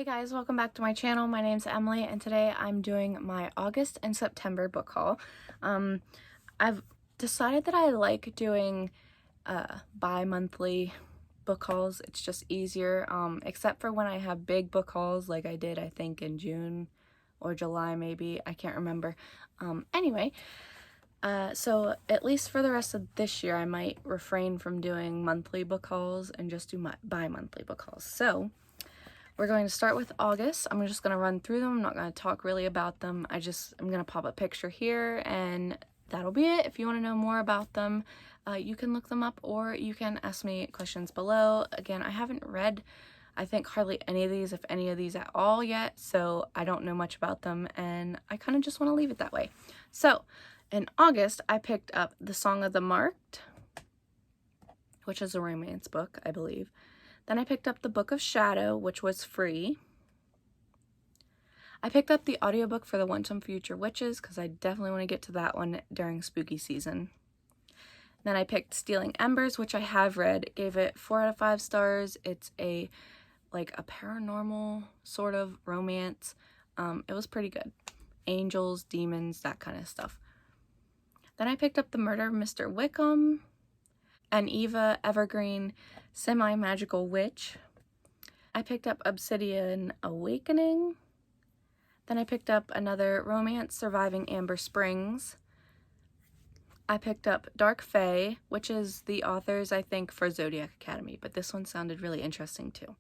Hey guys, welcome back to my channel. My name's Emily and today I'm doing my August and September book haul. I've decided that I like doing bi-monthly book hauls. It's just easier, except for when I have big book hauls like I did, I think, in June or July maybe. I can't remember. Anyway, so at least for the rest of this year, I might refrain from doing monthly book hauls and just do my bi-monthly book hauls. So we're going to start with August. I'm just going to run through them. I'm not going to talk really about them. I'm going to pop a picture here and that'll be it. If you want to know more about them, you can look them up or you can ask me questions below. Again, I haven't read, I think, hardly any of these, if any of these at all yet, so I don't know much about them and I kind of just want to leave it that way. So in August, I picked up The Song of the Marked, which is a romance book, I believe. Then I picked up The Book of Shadow, which was free. I picked up the audiobook for The Once and Future Witches because I definitely want to get to that one during spooky season. Then I picked Stealing Embers, which I have read. Gave it 4 out of 5 stars. It's a paranormal sort of romance. It was pretty good. Angels, demons, that kind of stuff. Then I picked up The Murder of Mr. Wickham, an Eva Evergreen semi-magical witch. I picked up Obsidian Awakening. Then I picked up another romance, Surviving Amber Springs. I picked up Dark Fae, which is the authors, I think, for Zodiac Academy, but this one sounded really interesting too.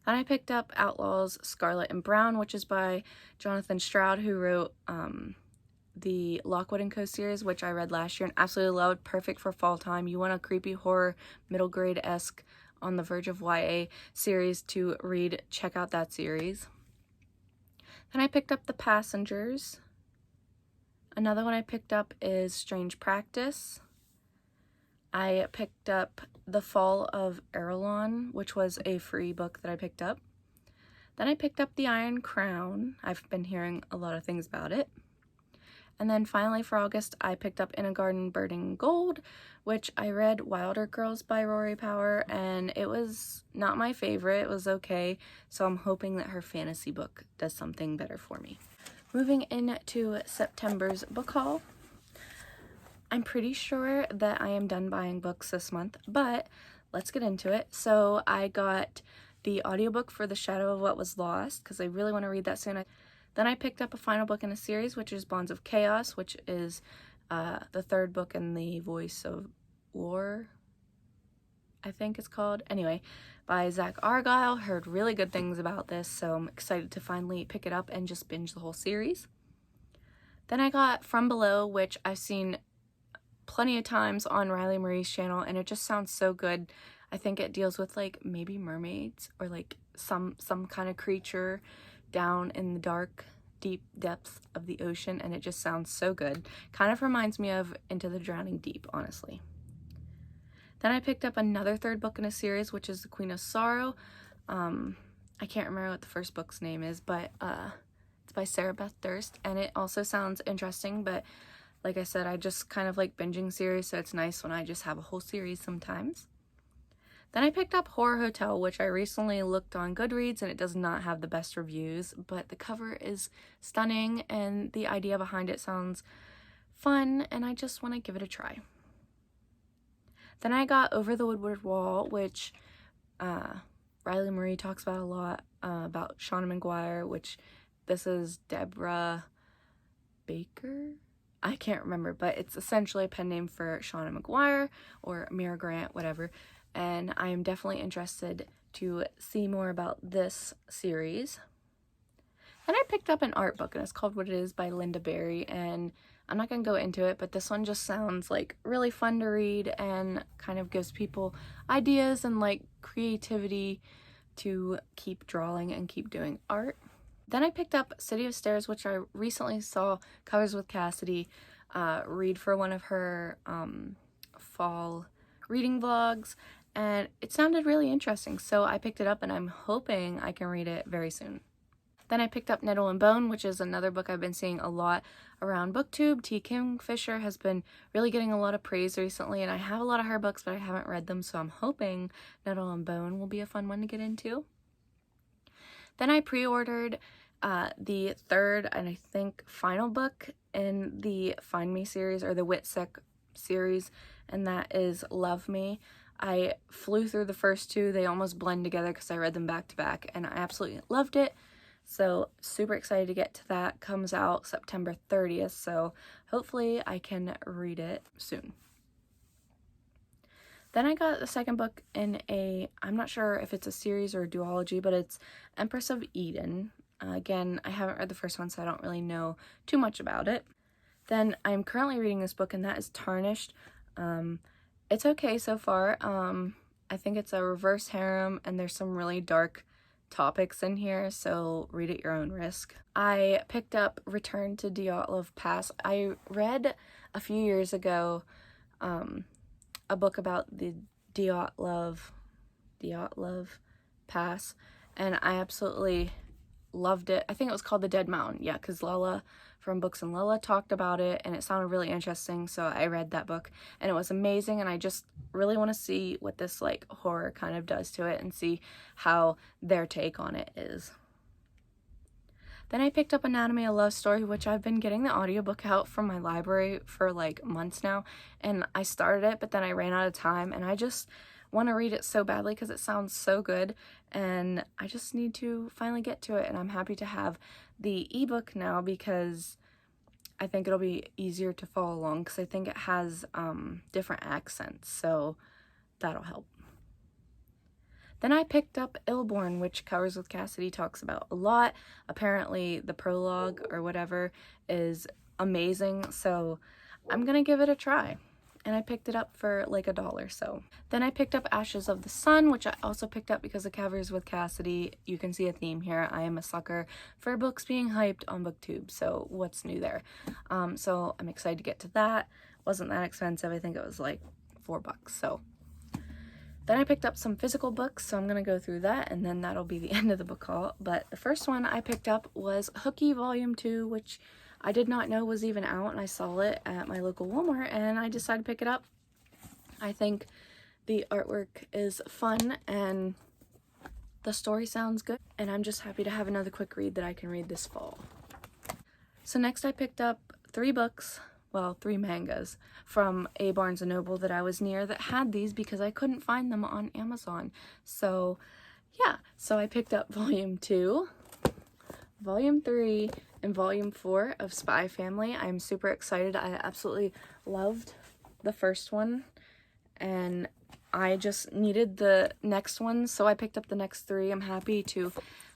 Then I picked up Outlaws Scarlet and Brown, which is by Jonathan Stroud, who wrote the Lockwood & Co. series, which I read last year and absolutely loved. Perfect for fall time. You want a creepy horror, middle grade-esque, on the verge of YA series to read, check out that series. Then I picked up The Passengers. Another one I picked up is Strange Practice. I picked up The Fall of Erelon, which was a free book that I picked up. Then I picked up The Iron Crown. I've been hearing a lot of things about it. And then finally for August, I picked up In a Garden Burning Gold, which I read Wilder Girls by Rory Power, and it was not my favorite. It was okay, so I'm hoping that her fantasy book does something better for me. Moving into September's book haul, I'm pretty sure that I am done buying books this month, but let's get into it. So I got the audiobook for The Shadow of What Was Lost, because I really want to read that soon. Then I picked up a final book in a series, which is Bonds of Chaos, which is the third book in the Voice of War, I think it's called. Anyway, by Zach Argyle. Heard really good things about this, so I'm excited to finally pick it up and just binge the whole series. Then I got From Below, which I've seen plenty of times on Riley Marie's channel, and it just sounds so good. I think it deals with maybe mermaids or some kind of creature down in the dark, deep depths of the ocean, and it just sounds so good. Kind of reminds me of Into the Drowning Deep, honestly. Then I picked up another third book in a series, which is The Queen of Sorrow. I can't remember what the first book's name is, but it's by Sarah Beth Durst, and it also sounds interesting, but like I said, I just kind of like binging series, so it's nice when I just have a whole series sometimes. Then I picked up Horror Hotel, which I recently looked on Goodreads, and it does not have the best reviews, but the cover is stunning, and the idea behind it sounds fun, and I just want to give it a try. Then I got Over the Woodward Wall, which Riley Marie talks about a lot, about Shauna Maguire, which this is Deborah Baker? I can't remember, but it's essentially a pen name for Shauna Maguire or Mira Grant, whatever. And I am definitely interested to see more about this series. Then I picked up an art book, and it's called What It Is by Linda Berry, and I'm not going to go into it, but this one just sounds really fun to read and kind of gives people ideas and creativity to keep drawing and keep doing art. Then I picked up City of Stairs, which I recently saw Covers with Cassidy read for one of her fall reading vlogs, and it sounded really interesting, so I picked it up and I'm hoping I can read it very soon. Then I picked up Nettle and Bone, which is another book I've been seeing a lot around BookTube. T. Kingfisher has been really getting a lot of praise recently, and I have a lot of her books, but I haven't read them, so I'm hoping Nettle and Bone will be a fun one to get into. Then I pre-ordered the third and I think final book in the Find Me series, or the Whitsick series, and that is Love Me. I flew through the first two. They almost blend together because I read them back to back, and I absolutely loved it. So super excited to get to that. Comes out September 30th, so hopefully I can read it soon. Then I got the second book in I'm not sure if it's a series or a duology, but it's Empress of Eden. Again, I haven't read the first one, so I don't really know too much about it. Then I'm currently reading this book, and that is Tarnished. It's okay so far. I think it's a reverse harem, and there's some really dark topics in here, so read at your own risk. I picked up Return to Dyatlov Pass. I read a few years ago a book about the Dyatlov Pass, and I absolutely loved it. I think it was called The Dead Mountain, yeah, because Lella from Books and Lella talked about it, and it sounded really interesting, so I read that book, and it was amazing, and I just really want to see what this, like, horror kind of does to it, and see how their take on it is. Then I picked up Anatomy of Love Story, which I've been getting the audiobook out from my library for, like, months now, and I started it, but then I ran out of time, and I just want to read it so badly because it sounds so good, and I just need to finally get to it, and I'm happy to have the ebook now because I think it'll be easier to follow along because I think it has different accents, so that'll help. Then I picked up Illborn, which Covers with Cassidy talks about a lot. Apparently the prologue or whatever is amazing, so I'm gonna give it a try. And I picked it up for like $1. So then I picked up Ashes of the Sun, which I also picked up because of Covers with Cassidy. You can see a theme here. I am a sucker for books being hyped on BookTube, so what's new there? So I'm excited to get to that. Wasn't that expensive. I think it was like $4. So then I picked up some physical books, so I'm gonna go through that, and then that'll be the end of the book haul. But the first one I picked up was Hooky Volume 2, which I did not know was even out, and I saw it at my local Walmart, and I decided to pick it up. I think the artwork is fun, and the story sounds good, and I'm just happy to have another quick read that I can read this fall. So next I picked up 3 books, well, 3 mangas, from a Barnes & Noble that I was near that had these because I couldn't find them on Amazon. So yeah, so I picked up Volume 2, Volume 3, and Volume 4 of Spy Family. I'm super excited. I absolutely loved the first one, and I just needed the next one, so I picked up the next 3. I'm happy to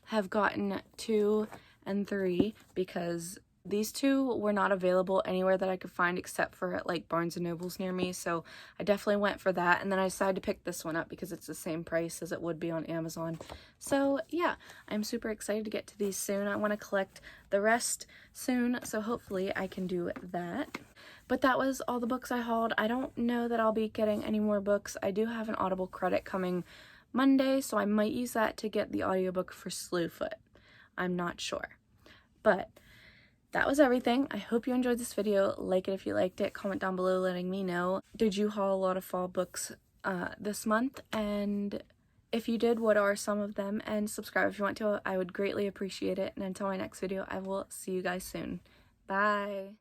have gotten 2 and 3 because these 2 were not available anywhere that I could find except for at like Barnes & Noble's near me, so I definitely went for that. And then I decided to pick this one up because it's the same price as it would be on Amazon. So yeah, I'm super excited to get to these soon. I want to collect the rest soon, so hopefully I can do that. But that was all the books I hauled. I don't know that I'll be getting any more books. I do have an Audible credit coming Monday, so I might use that to get the audiobook for Slewfoot. I'm not sure. But that was everything. I hope you enjoyed this video. Like it if you liked it. Comment down below letting me know. Did you haul a lot of fall books this month? And if you did, what are some of them? And subscribe if you want to. I would greatly appreciate it. And until my next video, I will see you guys soon. Bye!